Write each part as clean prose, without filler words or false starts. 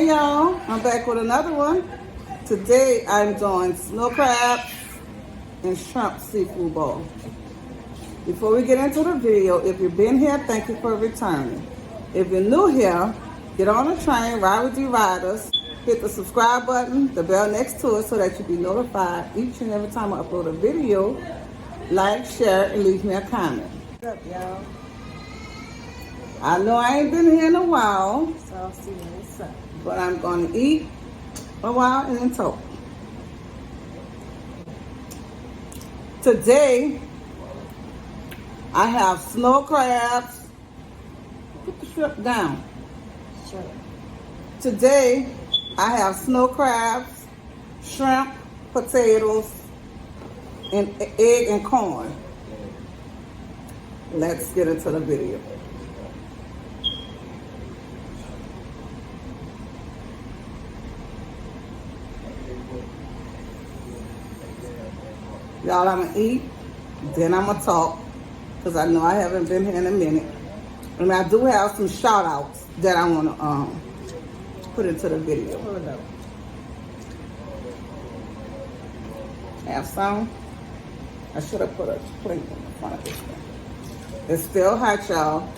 Hey y'all, I'm back with another one. Today I'm doing snow crabs and shrimp seafood bowl. Before we get into the video, if you've been here, thank you for returning. If you're new here, get on the train, ride with you riders, hit the subscribe button, the bell next to it so that you'll be notified each and every time I upload a video. Like, share, and leave me a comment. What's up, y'all? I know I ain't been here in a while, So I'll see what's up. but I'm going to eat a while and then talk. Today, I have snow crabs. Put the shrimp down. Sure. Today, I have snow crabs, shrimp, potatoes, and egg and corn. Let's get into the video. Y'all, I'm gonna eat, then I'm gonna talk, because I know I haven't been here in a minute. And I do have some shout outs that I wanna put into the video. Hold up. Have some. I should have put a plate in front of this thing. It's still hot, y'all.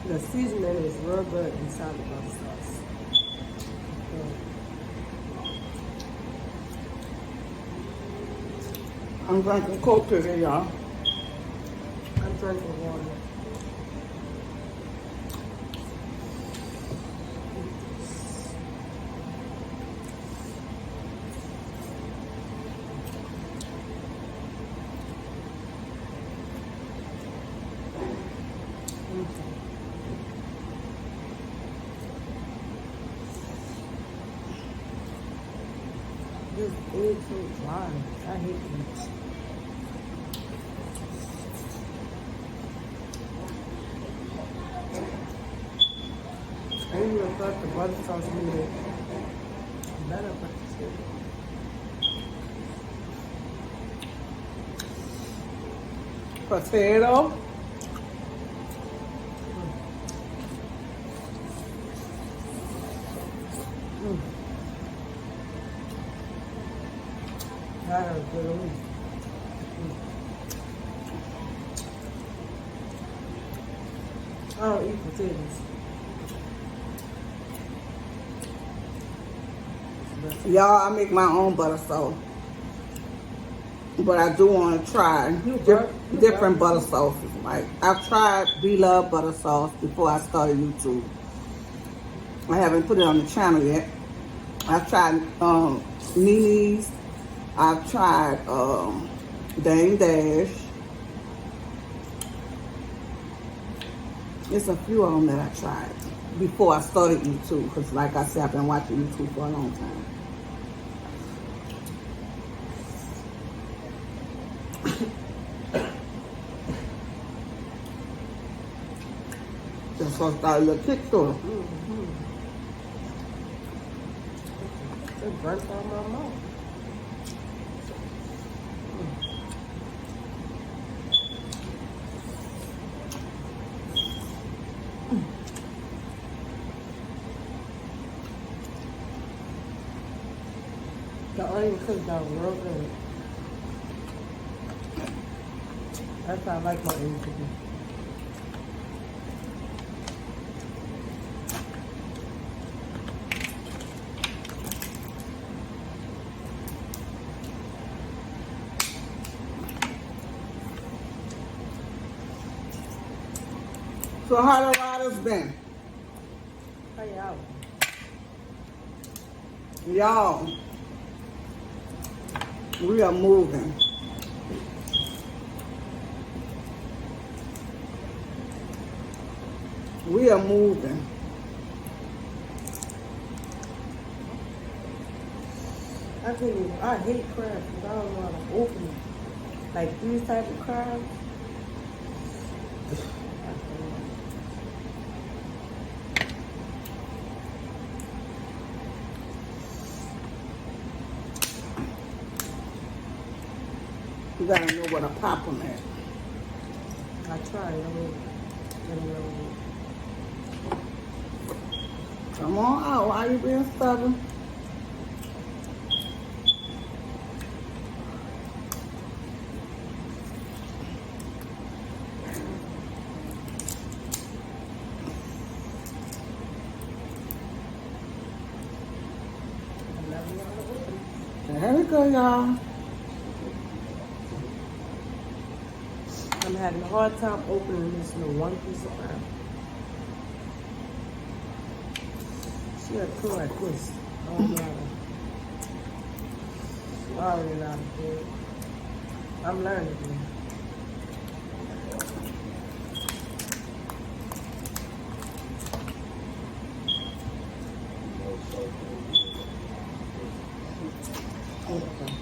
The seasoning is real good inside the butter sauce. I'm drinking Coke today, y'all. I'm drinking water. This egg so dry. I hate eggs. I even thought the butter sauce needed better, but it's good. Potato. That is good. I don't eat potatoes. Y'all, I make my own butter sauce. But I do want to try different butter sauces. Like, I've tried Be-Love butter sauce before I started YouTube. I haven't put it on the channel yet. I've tried Nini's. I've tried Dame Dash. There's a few of them that I tried before I started YouTube. Because like I said, I've been watching YouTube for a long time. That's what started a TikTok. It burnt on my mouth. The onion cooked down real good. That's how I like my onion to be. So how the riders been? How y'all? Y'all, We are moving. We are moving. I hate crabs because I don't know how to open them. Like these type of crabs. You gotta know what to pop them at. I tried. I mean, Come on out. Why you being stubborn? There we go, y'all. I'm having a hard time opening this little one piece of crab. She had to like this. I don't know how to. I already know how to do it. I'm learning. Okay.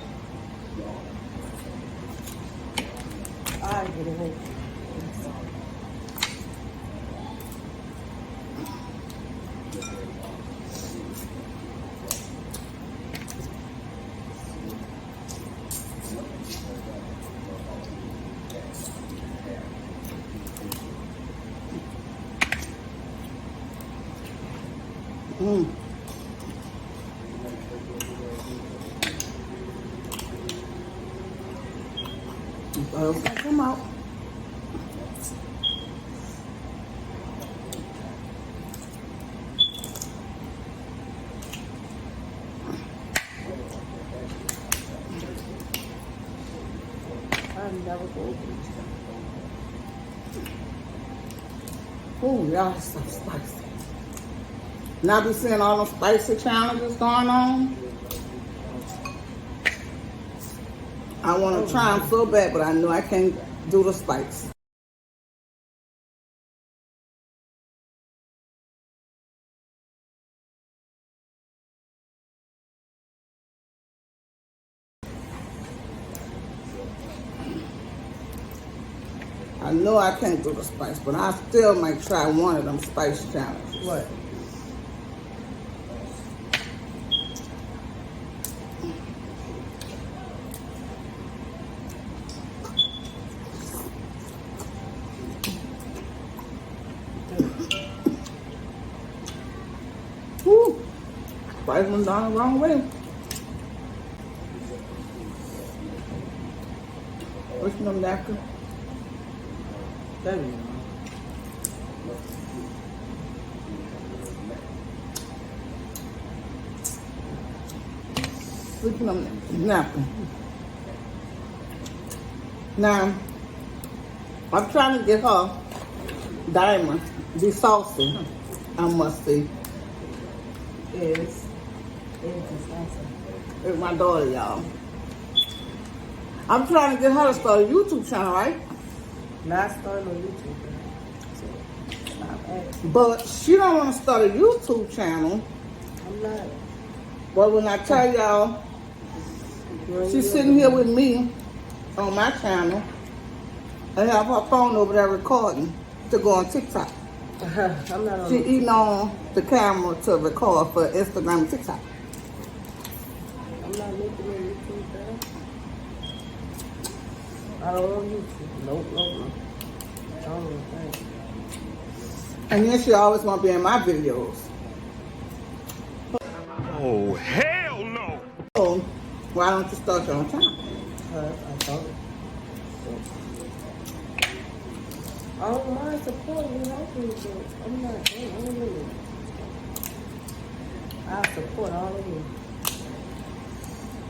I get it open. Come out. I'm never going to. Oh, y'all, it's so spicy. Now be seeing all the spicy challenges going on. I want to try them so bad, but I know I can't do the spice. I know I can't do the spice, but I still might try one of them spice challenges. What? Woo! Spice went down the wrong way. What's no napkin? There you go. What's no napkin? Now, I'm trying to get her Diamond be saucy. I must see. Is awesome. It's my daughter, y'all. I'm trying to get her to start a YouTube channel, right? Not starting on YouTube. So, stop asking. But she don't want to start a YouTube channel. I'm not. But when I tell y'all, she's sitting here with me on my channel and have her phone over there recording to go on TikTok. I'm not on. She eating on the camera to record for Instagram and TikTok. I'm not making no YouTube, girl. I don't want YouTube. Nope. I don't want that. And then she always want to be in my videos. Oh, hell no! So why don't you start your own channel? I thought it. I don't mind supporting you, helping you, but I'm not. I don't really. I support all of you.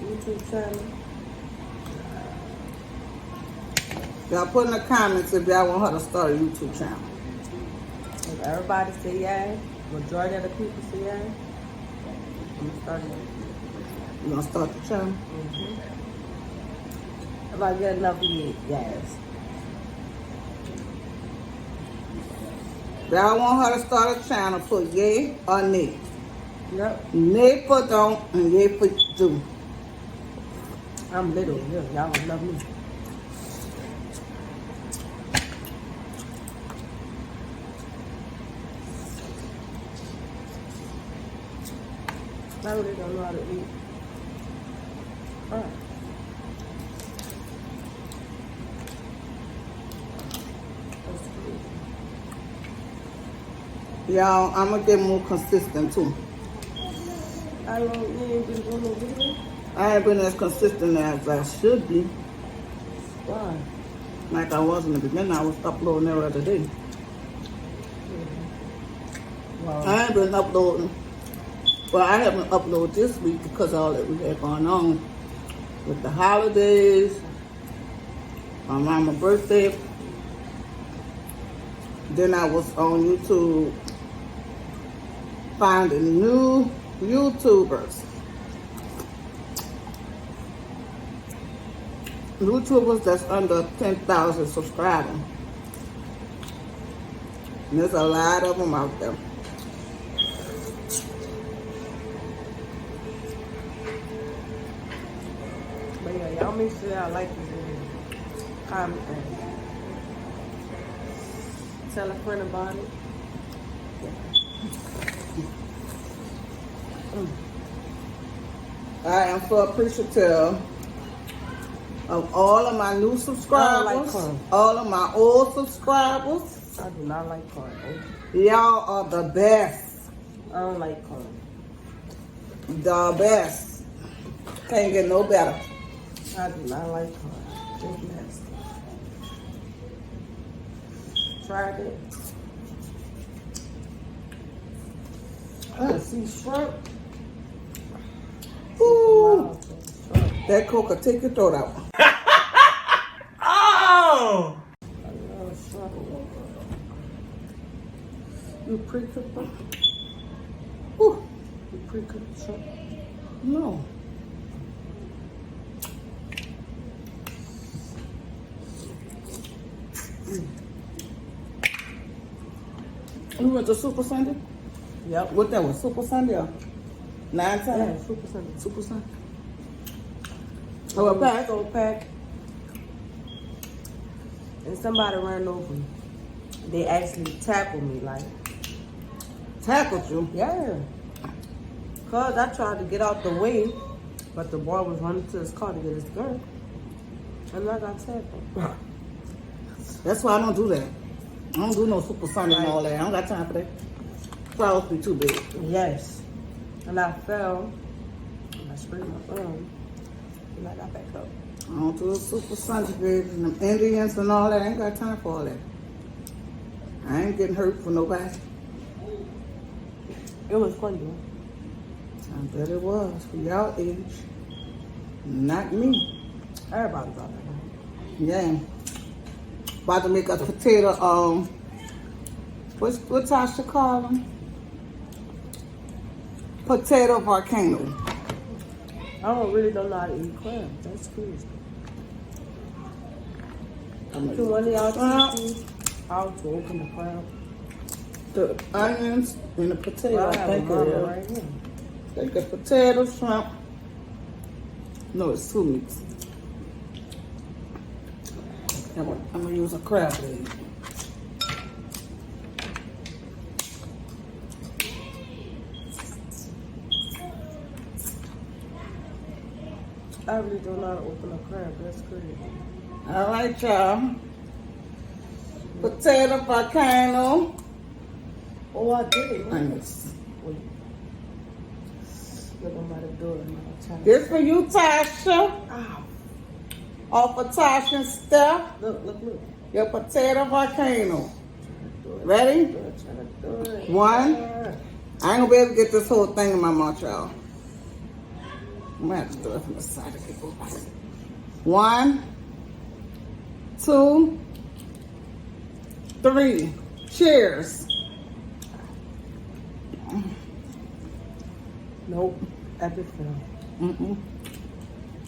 YouTube channel. Y'all put in the comments if y'all want her to start a YouTube channel. If everybody say yeah, majority of the people say yeah, I'm starting it. You gonna start the channel? Mm-hmm. if I get enough to eat, yes. Y'all want her to start a channel for yay or nay? Yep. Nay for don't and yay for do. I'm little, yeah. Y'all would love me. I really don't know how to eat. Alright. Y'all, I'm gonna get more consistent too. I don't you ain't been doing no video? I ain't been as consistent as I should be. Why? Like I was in the beginning, I was uploading every other day. Wow. I ain't been uploading. Well, I haven't uploaded this week because of all that we had going on with the holidays, my mama's birthday. Then I was on YouTube finding new YouTubers. YouTubers that's under 10,000 subscribers. And there's a lot of them out there. But yeah, y'all make sure y'all like this video. Comment and tell a friend about it. I am so appreciative of all of my new subscribers, I don't like corn. all of my old subscribers. I do not like corn. Y'all are the best. I don't like corn. The best. Can't get no better. I do not like corn. It's nasty. Tried it. See shrimp. Ooh, Shrimp. that Coke will take your throat out. Oh! I love shrimp. You pre-cook them? Ooh, You pre-cook shrimp? no. We went to Super Sunday? Yep. What that was, Super Sunday or 9 Yeah, times? Super Sunday. Super Sunday. Oh, a pack? So pack. And somebody ran over me. They actually tackled me, like, Tackled you. yeah. Cause I tried to get out the way, but the boy was running to his car to get his gun. And I got tackled. That's why I don't do that. I don't do no Super Sunday and all that. I don't got time for that. Flowers be too big. Yes. And I fell. And I scraped my arm. And I got back up. I don't do Super Sunday, baby. And them Indians and all that. I ain't got time for all that. I ain't getting hurt for nobody. It was fun, though. I bet it was for y'all age. Not me. Everybody got that. Yeah. About to make a potato, what Tasha call them? Potato volcano. I really don't know how to eat crab. That's crazy. I'm Can one of y'all gonna teach me how to open the crab? the onions and the potato. Well, I I have a think mama it is. right here. Take the potato, shrimp. No, it's 2 meats. I'm gonna use a crab leg. I really don't know how to open a crab. That's crazy. All right, y'all. Potato volcano. Oh, I did it. Onions. Wait. Look, I'm about to do it. This for you, Tasha. Ow. Off of Tasha and Steph. Look. Your potato volcano. Do it. Ready? Do it. Try to do it. 1. Yeah. I ain't gonna be able to get this whole thing in my mouth, y'all. I'm gonna have to do it from the side of people. 1, 2, 3. Cheers. Nope. Epic fail.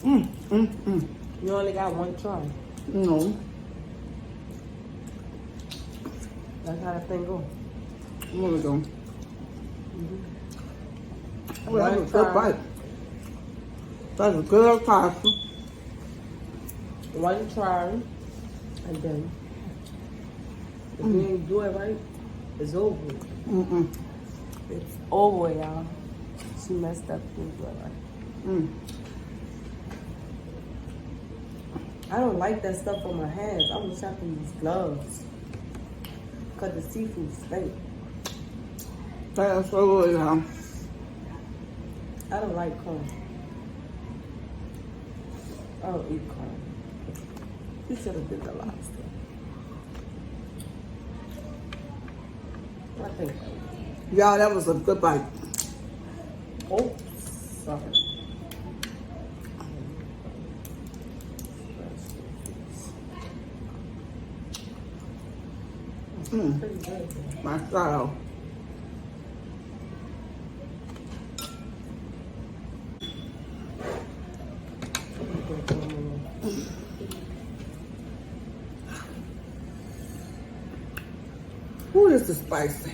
Mm-mm. You only got one try. No. That's how that thing go. There we go. Oh, that One was a good try. bite. That's a good pasta. One try, and then if you ain't do it right, it's over. Mm-mm. It's over, y'all. She messed up. Didn't do it right. Mm. I don't like that stuff on my hands. I'm just having these gloves. Cause the seafood stink. That's so good, y'all. I don't like corn. I don't eat corn. You should have did the lobster. I think. Y'all, that was a good bite. Oh, sorry. Mm. Pretty good. My style. Ooh, this is spicy.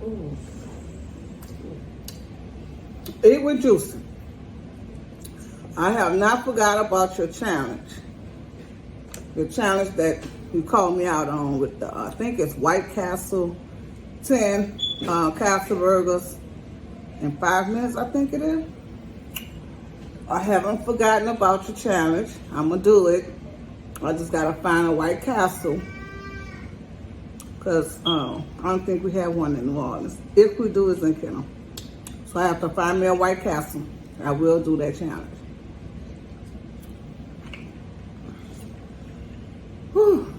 Ooh. Eat with juicy. I have not forgot about your challenge. Your challenge that you called me out on with the, I think it's White Castle, 10 Castle burgers in 5 minutes, I think it is. I haven't forgotten about your challenge. I'm gonna do it. I just gotta find a White Castle. Cause I don't think we have one in New Orleans. If we do, it's in Kenner. So I have to find me a White Castle. I will do that challenge. Whew.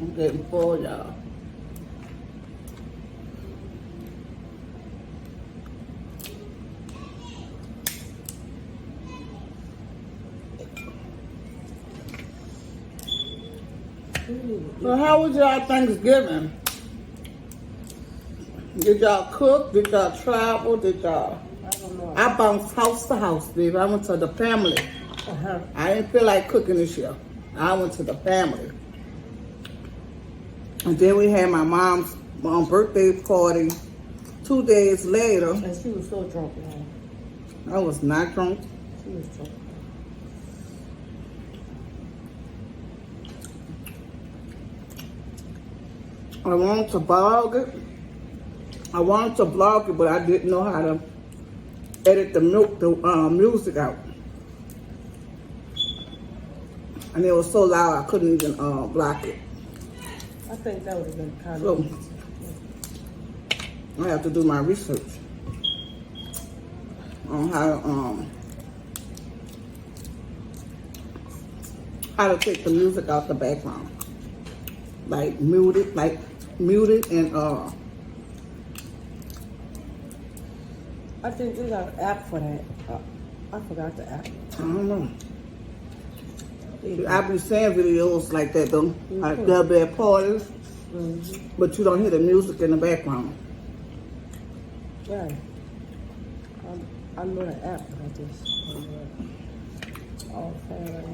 I'm getting full, y'all. So how was y'all Thanksgiving? Did y'all cook? Did y'all travel? Did y'all? I don't know. I bounced house to house, baby. I went to the family. Uh-huh. I didn't feel like cooking this year. I went to the family. And then we had my mom's birthday party 2 days later. And she was so drunk, man. I was not drunk. She was drunk. I wanted to vlog it. But I didn't know how to edit the music out. And it was so loud I couldn't even block it. I think that would have been kind So of easy. I have to do my research on how to take the music out the background. Like mute it and I think they got an app for that. I forgot the app. I don't know. I be seeing videos like that though, like they'll be at parties, but you don't hear the music in the background. Yeah. I know the app, but I just all fan right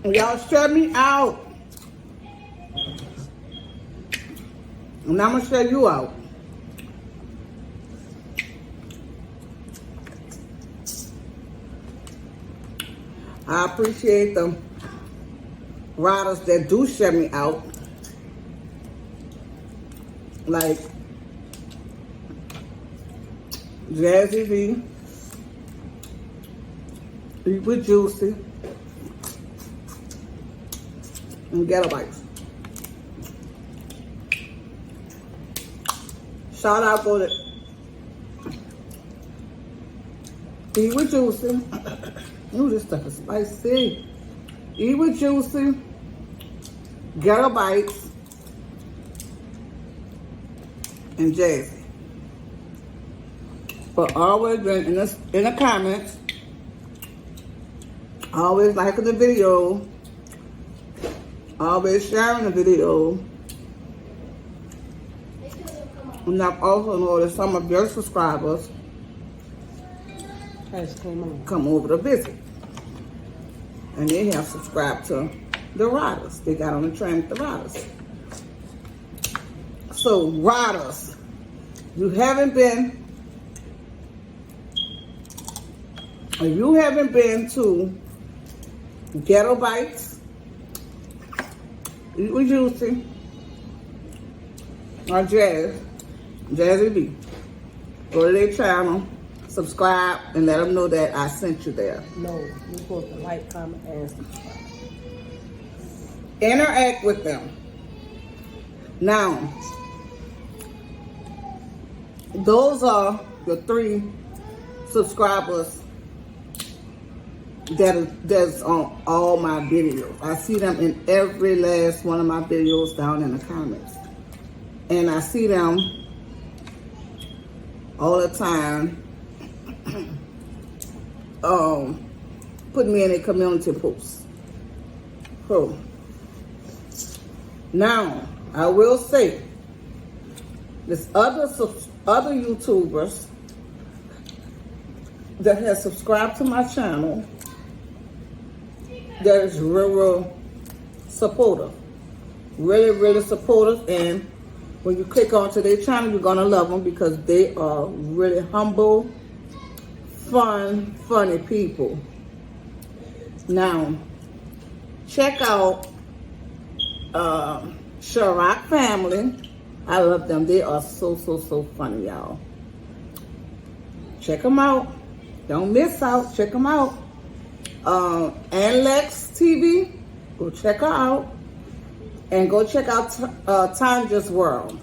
now. Y'all shut me out. And I'm gonna shut you out. I appreciate the riders that do shut me out. Like Jazzy V, Eat with Juicy, and Ghetto Bites. Shout out go to Eat with Juicy. Ooh, this stuff is spicy. Eat with Juicy, Ghetto Bites, and Jazzy. But always been in the comments, always liking the video, always sharing the video. And I've also noticed some of your subscribers come over to visit. And they have subscribed to the riders. They got on the train with the riders. So, riders, you haven't been to Ghetto Bites, Eat with Juicy, or Jazzy B. Go to their channel, subscribe, and let them know that I sent you there. No, you're supposed to like, comment, and subscribe. Interact with them. Now, those are the 3 subscribers that's on all my videos. I see them in every last one of my videos down in the comments. And I see them all the time putting me in a community post. So, now, I will say, there's other YouTubers that have subscribed to my channel that is real supportive. Really supportive. And when you click onto their channel, you're going to love them because they are really humble, fun, funny people. Now, check out Shoutouts family. I love them. They are so funny, y'all. Check them out. Don't miss out. Check them out. And Lex TV. Go check her out. And go check out Tanja's World.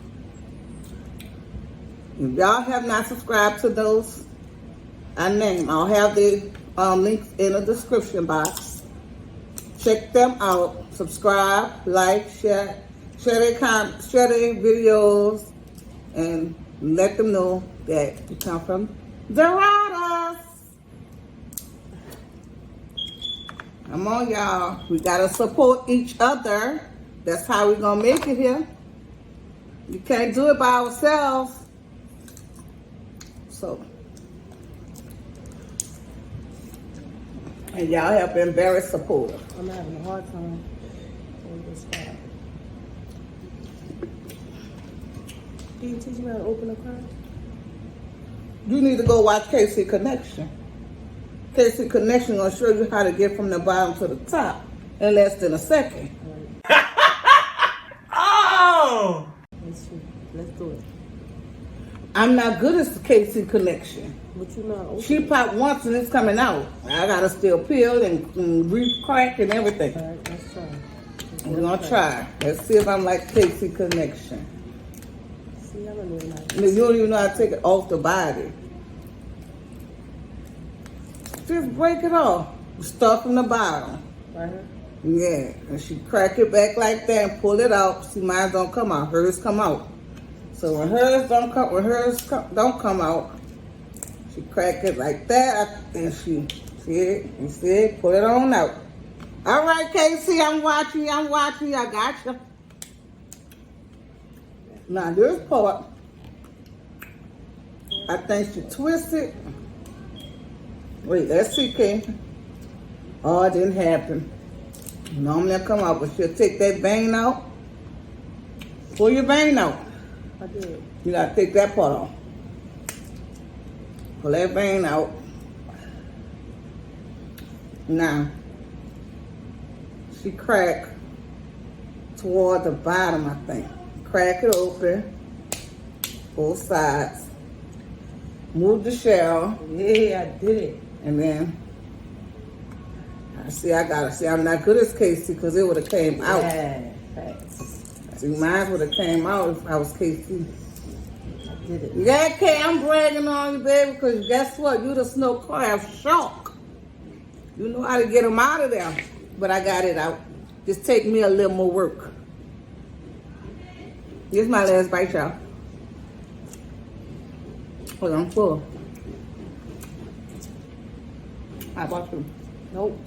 If y'all have not subscribed to those I'll have the links in the description box. Check them out. Subscribe, like, share their videos, and let them know that you come from the Riders. Come on, y'all. We gotta support each other. That's how we're gonna make it here. We can't do it by ourselves. So, and y'all have been very supportive. I'm having a hard time on this spot. Can you teach me how to open a card? You need to go watch KC Connection. KC Connection gonna show you how to get from the bottom to the top in less than a second. Oh! Let's do it. I'm not good at the KC Connection. But you know, She popped once and it's coming out. I gotta still peel and re-crack and everything. all right, let's try. We're gonna try. Let's see if I'm like KC Connection. See, I don't even know. You don't even know how to take it off the body. Just break it off. Start from the bottom. Right here? Yeah, and she crack it back like that and pull it out. See, mine don't come out. Hers come out. So when hers don't come out, she crack it like that, and she see it, pull it on out. All right, Casey, I'm watching you. I got you. Now this part, I think she twisted. Wait, let's see, Kay. Oh, it didn't happen. Normally I come out, but she'll take that vein out. Pull your vein out. I did. You gotta take that part off. Pull that vein out. Now, she crack toward the bottom, I think. Crack it open, both sides. Move the shell. Yeah, I did it. And then, I'm not good as Casey because it would have came out. Yeah, thanks. See, mine would have came out if I was Casey. I did it. Yeah, Kay, I'm bragging on you, baby, because guess what? You the snow crab shark. You know how to get them out of there. But I got it out. Just take me a little more work. Here's my last bite, y'all. Hold on, full. How about you? Nope.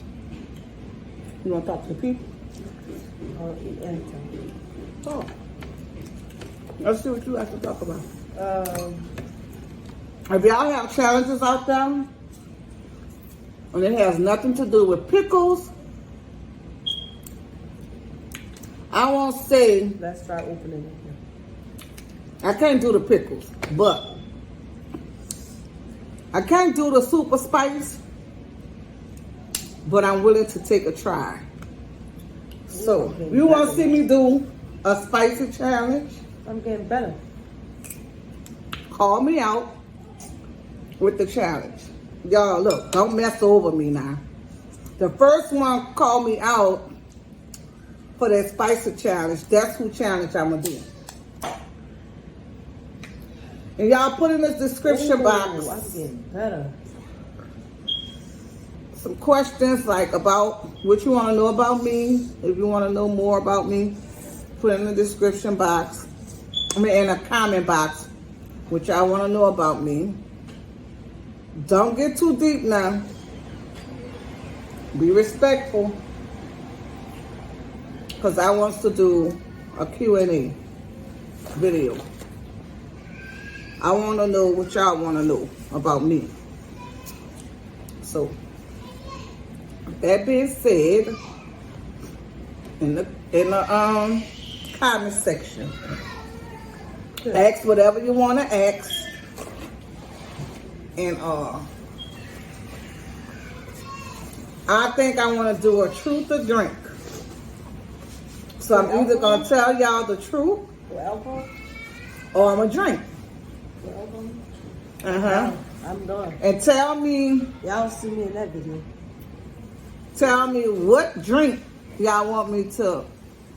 You want to talk to the people? I'll eat anything. Oh. Let's see what you have to talk about. If y'all have challenges out there, and it has nothing to do with pickles, I won't say Let's start opening it. I can't do the pickles, but I can't do the super spice, but I'm willing to take a try. So, you want to see me do a spicy challenge? I'm getting better. Call me out with the challenge. Y'all, look, don't mess over me now. The first one call me out for that spicy challenge. That's who challenge I'm going to do. And y'all put in the description box I'm getting better. some questions like about what you want to know about me. If you want to know more about me, put in the description box. I mean, in a comment box, which I want to know about me. Don't get too deep now. Be respectful. Because I want to do a Q&A video. I want to know what y'all want to know about me. So, that being said, in the comment section, ask whatever you want to ask, and I think I want to do a truth or drink. So I'm either gonna tell y'all the truth, or I'm gonna drink. I'm done. And tell me Y'all see me in that video. Tell me what drink y'all want me to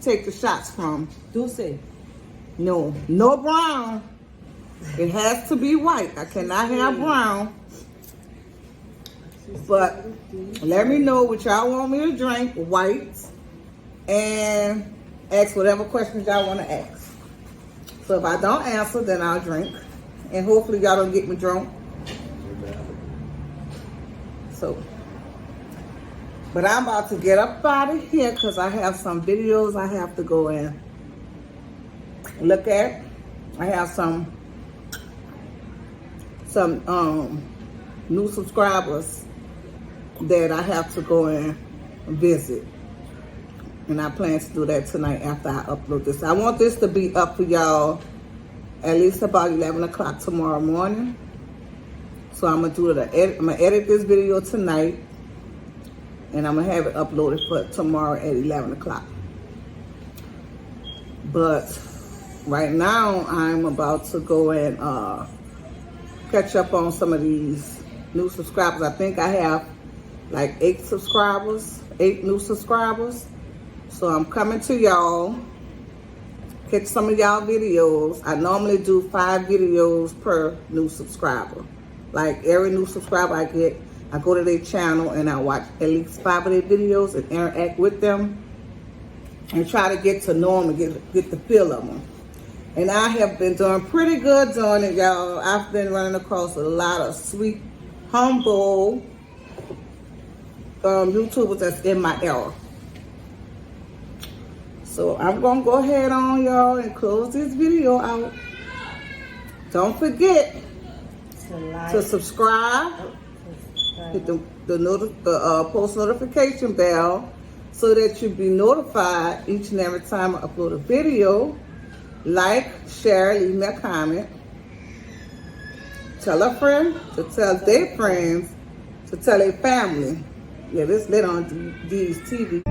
take the shots from. Dulce. No brown. It has to be white. I cannot have brown. But let me know what y'all want me to drink, white, and ask whatever questions y'all want to ask. So if I don't answer, then I'll drink. And hopefully y'all don't get me drunk. So, but I'm about to get up out of here because I have some videos I have to go and look at. I have some new subscribers that I have to go and visit. And I plan to do that tonight after I upload this. I want this to be up for y'all at least about 11 o'clock tomorrow morning. So I'm gonna edit this video tonight, and I'm gonna have it uploaded for tomorrow at 11 o'clock. But right now I'm about to go and catch up on some of these new subscribers. I think I have like 8 new subscribers. So I'm coming to y'all, catch some of y'all videos. I normally do 5 videos per new subscriber. Like every new subscriber I get, I go to their channel and I watch at least 5 of their videos and interact with them and try to get to know them and get the feel of them. And I have been doing pretty good doing it, y'all. I've been running across a lot of sweet, humble YouTubers that's in my era. So I'm going to go ahead on, y'all, and close this video out. Don't forget to subscribe, hit the post notification bell so that you'll be notified each and every time I upload a video. Like, share, leave me a comment. Tell a friend to tell their friends to tell their family. Yeah, this lit on these TV.